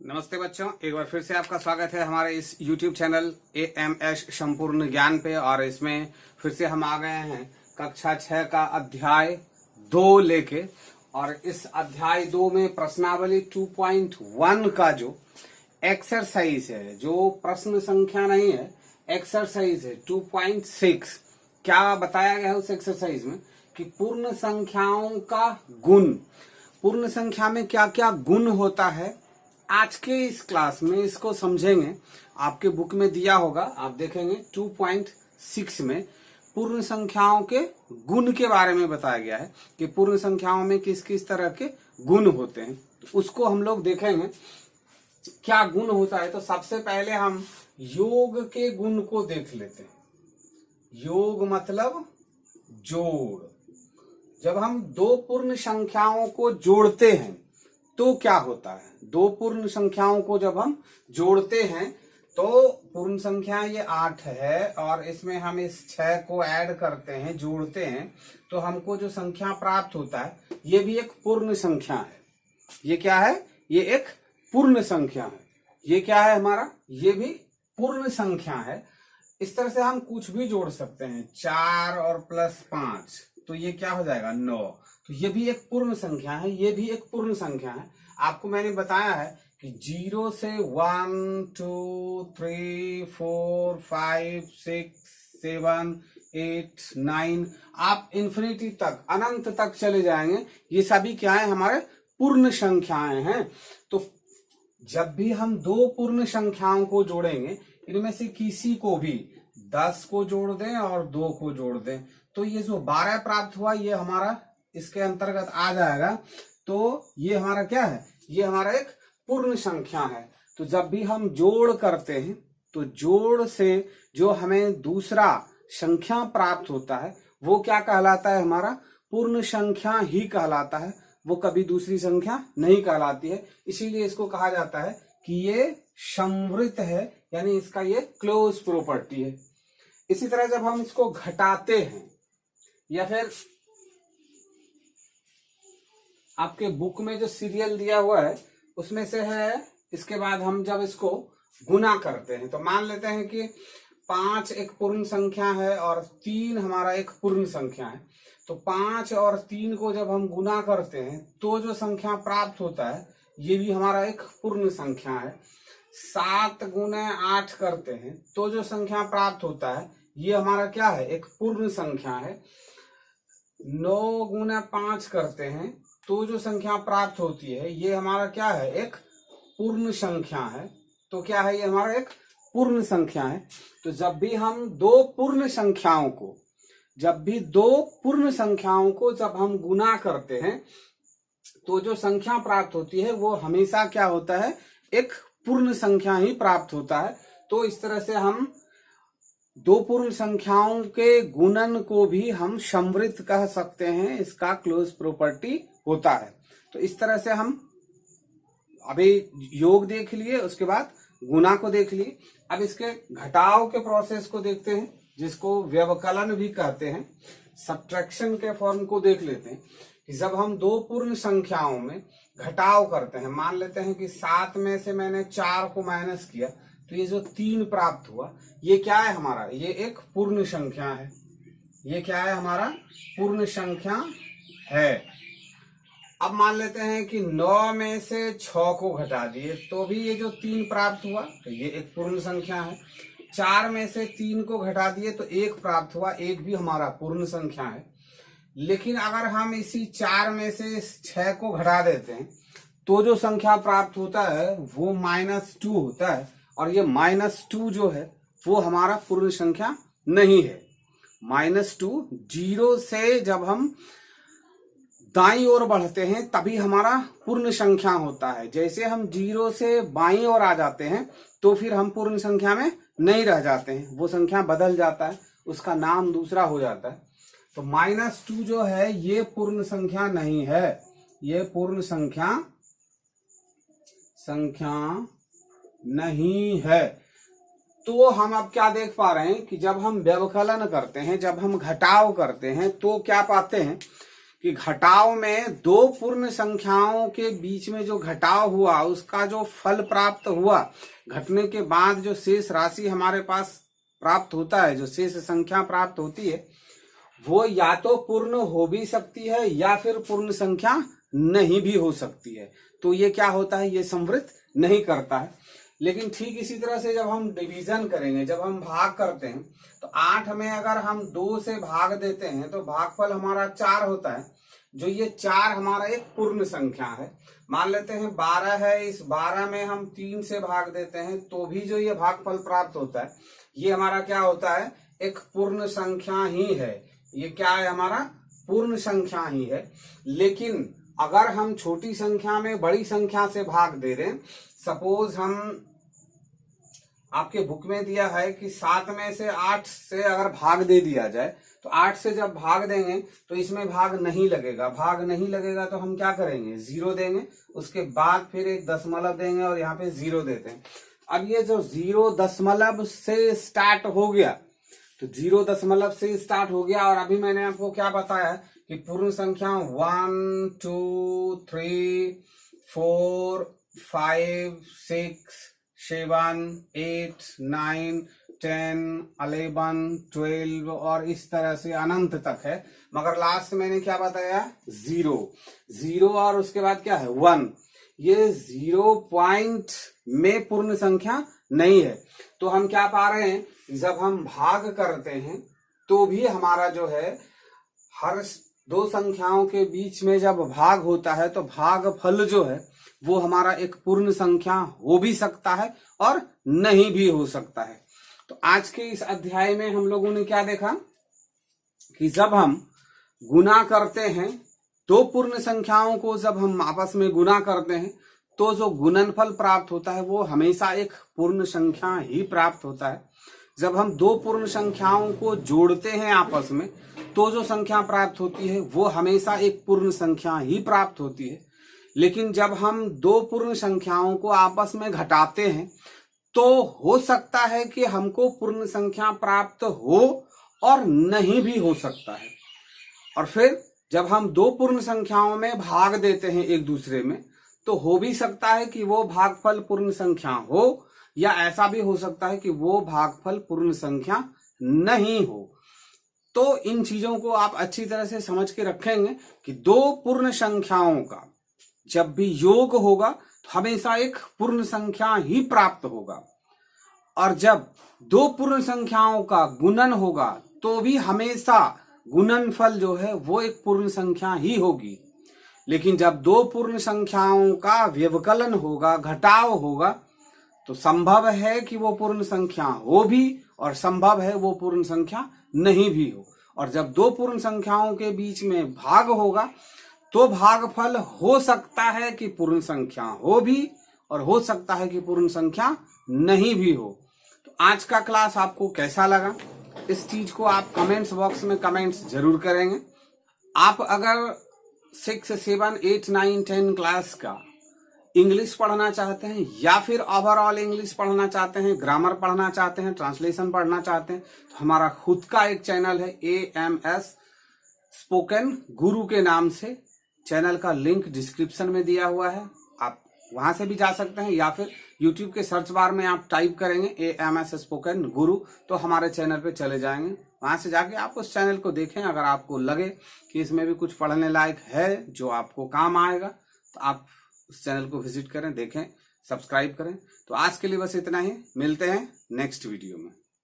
नमस्ते बच्चों, एक बार फिर से आपका स्वागत है हमारे इस YouTube चैनल AMS संपूर्ण ज्ञान पे। और इसमें फिर से हम आ गए हैं कक्षा 6 का अध्याय 2 लेके। और इस अध्याय 2 में प्रश्नावली 2.1 का जो एक्सरसाइज है, जो प्रश्न संख्या नहीं है, एक्सरसाइज है 2.6। क्या बताया गया है उस एक्सरसाइज में कि पूर्ण संख्याओं का गुण, पूर्ण संख्या में क्या क्या गुण होता है, आज के इस क्लास में इसको समझेंगे। आपके बुक में दिया होगा, आप देखेंगे 2.6 में पूर्ण संख्याओं के गुण के बारे में बताया गया है कि पूर्ण संख्याओं में किस किस तरह के गुण होते हैं। तो उसको हम लोग देखेंगे क्या गुण होता है। तो सबसे पहले हम योग के गुण को देख लेते हैं। योग मतलब जोड़। जब हम दो पूर्ण संख्याओं को जोड़ते हैं तो क्या होता है? दो पूर्ण संख्याओं को जब हम जोड़ते हैं तो पूर्ण संख्या ये 8 है और इसमें हम इस 6 को ऐड करते हैं, जोड़ते हैं, तो हमको जो संख्या प्राप्त होता है ये भी एक पूर्ण संख्या है। ये क्या है? ये एक पूर्ण संख्या है। ये क्या है हमारा? ये भी पूर्ण संख्या है। इस तरह से हम कुछ भी जोड़ सकते हैं। 4 और प्लस 5 तो ये क्या हो जाएगा? 9। तो ये भी एक पूर्ण संख्या है, ये भी एक पूर्ण संख्या है। आपको मैंने बताया है कि 0 से 1 2 3 4 5 6 7 8 9 आप इन्फिनिटी तक, अनंत तक चले जाएंगे। ये सभी क्या है? हमारे पूर्ण संख्याएं हैं। तो जब भी हम दो पूर्ण संख्याओं को जोड़ेंगे, इनमें से किसी को भी 10 को जोड़ दें और 2 को जोड़ दें, तो ये जो 12 प्राप्त हुआ ये हमारा इसके अंतर्गत आ जाएगा। तो ये हमारा क्या है? ये हमारा एक पूर्ण संख्या है। तो जब भी हम जोड़ करते हैं तो जोड़ से जो हमें दूसरा संख्या प्राप्त होता है वो क्या कहलाता है? हमारा पूर्ण संख्या ही कहलाता है। वो कभी दूसरी संख्या नहीं कहलाती है। इसीलिए इसको कहा जाता है कि ये समवृत्त है, यानी इसका ये क्लोज प्रॉपर्टी है। इसी तरह जब हम इसको घटाते हैं, या फिर आपके बुक में जो सीरियल दिया हुआ है उसमें से है, इसके बाद हम जब इसको गुना करते हैं तो मान लेते हैं कि 5 एक पूर्ण संख्या है और 3 हमारा एक पूर्ण संख्या है। तो 5 और 3 को जब हम गुना करते हैं तो जो संख्या प्राप्त होता है ये भी हमारा एक पूर्ण संख्या है। 7 गुना 8 करते हैं तो जो संख्या प्राप्त होता है ये हमारा क्या है? एक पूर्ण संख्या है। 9 गुना 5 करते हैं तो जो संख्या प्राप्त होती है ये हमारा क्या है? एक पूर्ण संख्या है। तो क्या है? ये हमारा एक पूर्ण संख्या है। तो जब भी हम दो पूर्ण संख्याओं को जब हम गुना करते हैं तो जो संख्या प्राप्त होती है वो हमेशा क्या होता है? एक पूर्ण संख्या ही प्राप्त होता है। तो इस तरह से हम दो पूर्ण संख्याओं के गुणन को भी हम समवृत्त कह सकते हैं। इसका क्लोज प्रॉपर्टी होता है। तो इस तरह से हम अभी योग देख लिए, उसके बाद गुणा को देख लिए। अब इसके घटाव के प्रोसेस को देखते हैं, जिसको व्यवकलन भी कहते हैं। सब्ट्रैक्शन के फॉर्म को देख लेते हैं कि जब हम दो पूर्ण संख्याओं में घटाव करते हैं, मान लेते हैं कि 7 में से मैंने 4 को माइनस किया तो ये जो 3 प्राप्त हुआ ये क्या है हमारा? ये एक पूर्ण संख्या है। ये क्या है? हमारा पूर्ण संख्या है। अब मान लेते हैं कि 9 में से 6 को घटा दिए तो भी ये जो 3 प्राप्त हुआ तो ये एक पूर्ण संख्या है। 4 में से 3 को घटा दिए तो 1 प्राप्त हुआ, 1 भी हमारा पूर्ण संख्या है। लेकिन अगर हम इसी 4 में से 6 को घटा देते हैं तो जो संख्या प्राप्त होता है वो -2 होता है। और ये -2 जो है वो हमारा पूर्ण संख्या नहीं है। -2, 0 से जब हम दाईं ओर बढ़ते हैं तभी हमारा पूर्ण संख्या होता है। जैसे हम 0 से बाईं ओर आ जाते हैं तो फिर हम पूर्ण संख्या में नहीं रह जाते हैं, वो संख्या बदल जाता है, उसका नाम दूसरा हो जाता है। तो -2 जो है ये पूर्ण संख्या नहीं है, ये पूर्ण संख्या नहीं है। तो हम अब क्या देख पा रहे हैं कि जब हम व्यवकलन करते हैं, जब हम घटाव करते हैं तो क्या पाते हैं कि घटाव में दो पूर्ण संख्याओं के बीच में जो घटाव हुआ उसका जो फल प्राप्त हुआ, घटने के बाद जो शेष राशि हमारे पास प्राप्त होता है, जो शेष संख्या प्राप्त होती है, वो या तो पूर्ण हो भी सकती है या फिर पूर्ण संख्या नहीं भी हो सकती है। तो ये क्या होता है, ये संवृत नहीं करता है। लेकिन ठीक इसी तरह से जब हम डिवीजन करेंगे, जब हम भाग करते हैं, तो 8 में अगर हम 2 से भाग देते हैं तो भागफल हमारा 4 होता है। जो ये 4 हमारा एक पूर्ण संख्या है। मान लेते हैं 12 है, इस 12 में हम 3 से भाग देते हैं तो भी जो ये भागफल प्राप्त होता है, ये हमारा क्या होता है, एक पूर्ण संख्या ही है। ये क्या है, हमारा पूर्ण संख्या ही है। लेकिन अगर हम छोटी संख्या में बड़ी संख्या से भाग दे रहे हैं, सपोज हम, आपके बुक में दिया है कि 7 में से 8 से अगर भाग दे दिया जाए, तो 8 से जब भाग देंगे तो इसमें भाग नहीं लगेगा। भाग नहीं लगेगा तो हम क्या करेंगे, 0 देंगे, उसके बाद फिर एक दशमलव देंगे और यहाँ पे 0 देते हैं। अब ये जो 0 दशमलव से स्टार्ट हो गया, तो 0 दशमलव से स्टार्ट हो गया, और अभी मैंने आपको क्या बताया कि पूर्ण संख्या 1 2 3 4 5 6 7 8 9 10 11 12 और इस तरह से अनंत तक है। मगर लास्ट मैंने क्या बताया, 0 और उसके बाद क्या है, 1। ये 0 पॉइंट में पूर्ण संख्या नहीं है। तो हम क्या पा रहे हैं, जब हम भाग करते हैं तो भी हमारा जो है, हर दो संख्याओं के बीच में जब भाग होता है तो भागफल जो है वो हमारा एक पूर्ण संख्या हो भी सकता है और नहीं भी हो सकता है। तो आज के इस अध्याय में हम लोगों ने क्या देखा कि जब हम गुना करते हैं, दो पूर्ण संख्याओं को जब हम आपस में गुना करते हैं तो जो गुणनफल प्राप्त होता है वो हमेशा एक पूर्ण संख्या ही प्राप्त होता है। जब हम दो पूर्ण संख्याओं को जोड़ते हैं आपस में तो जो संख्या प्राप्त होती है वो हमेशा एक पूर्ण संख्या ही प्राप्त होती है। लेकिन जब हम दो पूर्ण संख्याओं को आपस में घटाते हैं तो हो सकता है कि हमको पूर्ण संख्या प्राप्त हो और नहीं भी हो सकता है। और फिर जब हम दो पूर्ण संख्याओं में भाग देते हैं एक दूसरे में, तो हो भी सकता है कि वो भागफल पूर्ण संख्या हो, या ऐसा भी हो सकता है कि वो भागफल पूर्ण संख्या नहीं हो। तो इन चीजों को आप अच्छी तरह से समझ के रखेंगे कि दो पूर्ण संख्याओं का जब भी योग होगा तो हमेशा एक पूर्ण संख्या ही प्राप्त होगा, और जब दो पूर्ण संख्याओं का गुणन होगा तो भी हमेशा गुणनफल जो है वो एक पूर्ण संख्या ही होगी। लेकिन जब दो पूर्ण संख्याओं का व्यवकलन होगा, घटाव होगा, तो संभव है कि वो पूर्ण संख्या हो भी और संभव है वो पूर्ण संख्या नहीं भी हो। और जब दो पूर्ण संख्याओं के बीच में भाग होगा तो भागफल हो सकता है कि पूर्ण संख्या हो भी और हो सकता है कि पूर्ण संख्या नहीं भी हो। तो आज का क्लास आपको कैसा लगा, इस चीज को आप कमेंट्स बॉक्स में कमेंट्स जरूर करेंगे। आप अगर 6, 7, 8, 9, 10 क्लास का इंग्लिश पढ़ना चाहते हैं या फिर ओवरऑल इंग्लिश पढ़ना चाहते हैं, ग्रामर पढ़ना चाहते हैं, ट्रांसलेशन पढ़ना चाहते हैं, तो हमारा खुद का एक चैनल है AMS स्पोकन गुरु के नाम से। चैनल का लिंक डिस्क्रिप्शन में दिया हुआ है, आप वहां से भी जा सकते हैं, या फिर YouTube के सर्च बार में आप टाइप करेंगे AMS स्पोकन गुरु तो हमारे चैनल पे चले जाएंगे। वहां से जाके आप उस चैनल को देखें। अगर आपको लगे कि इसमें भी कुछ पढ़ने लायक है जो आपको काम आएगा तो आप उस चैनल को विजिट करें, देखें, सब्सक्राइब करें। तो आज के लिए बस इतना ही, मिलते हैं नेक्स्ट वीडियो में।